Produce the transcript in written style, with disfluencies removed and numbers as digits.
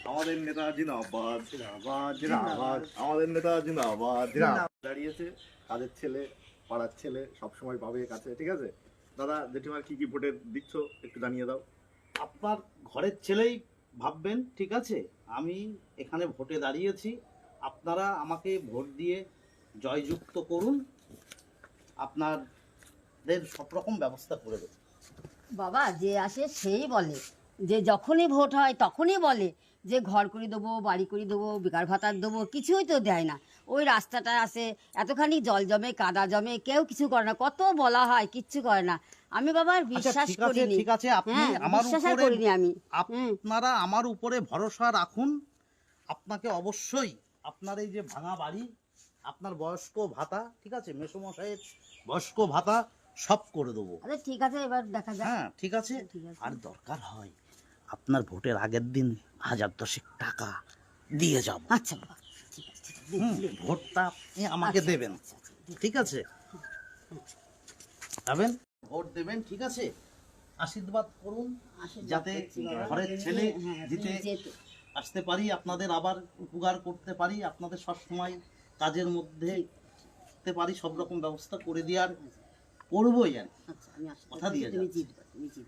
আমাদের নেতা জিন্দাবাদ জিন্দাবাদ জিন্দাবাদ, আমাদের নেতা জিন্দাবাদ জিন্দাবাদ। দাঁড়িয়েছে কাজের ছেলে, পাড়ার ছেলে, সবসময় পাবে কাছে। ঠিক আছে দাদা, জেঠিমার কি কি ভোটের দিচ্ছ একটু জানিয়ে দাও। আপনার ঘরের ছেলেই ভাববেন, ঠিক আছে? আমি এখানে ভোটে দাঁড়িয়েছি, আপনারা আমাকে ভোট দিয়ে জয়যুক্ত করুন, আপনাদের সব রকম ব্যবস্থা করে দেবো। বাবা যে আসে সেই বলে, যে যখনই ভোট হয় তখনই বলে যে ঘর করে দেবো, বাড়ি করে দেবো, বেকার ভাতার দেবো, কিছুই তো দেয় না। ওই রাস্তাটা আসে, এতখানি জল জমে, কাদা জমে, কেউ কিছু করে না। কত বলা হয়, কিচ্ছু করে না। আমি বাবার বিশ্বাস ঠিক আছে, করিনি। ঠিক আছে, আপনি হ্যাঁ, আমার বিশ্বাস আর উপরে করিনি আমি। আপনারা আমার উপরে ভরসা রাখুন। আপনাকে অবশ্যই আপনার এই যে ভাঙা বাড়ি, আপনার বয়স্ক ভাতা, ঠিক আছে, মেসোমশাইয়ের বয়স্ক ভাতা সব করে দেবো। আরে ঠিক আছে, এবার দেখা যাক। হ্যাঁ ঠিক আছে। ঠিক আছে। আর দরকার হয় আপনার ভোটের আগের দিন 1000-10 টাকা দিয়ে যাব। আচ্ছা বাবা, ঠিক আছে, ঠিক আছে, দিন। ভোটটা আপনি আমাকে আচ্ছা, দেবেন, আচ্ছা, আচ্ছা, দিন। ঠিক আছে? যাবেন, ভোট দেবেন, ঠিক আছে? আশীর্বাদ করুন আশীর্বাদ যাতে করছি বাবা। ঘরের ছেলে হ্যাঁ, জিতে যেতে। আসতে পারি, আপনাদের আবার উপকার করতে পারি, আপনাদের সবসময় কাজের মধ্যে থাকতে পারি, সব রকম ব্যবস্থা করে দেওয়ার করবোই আর কি। আচ্ছা, আমি কথা দিয়ে তুমি যাচ্ছি। জিতবে, তুমি জিতবে।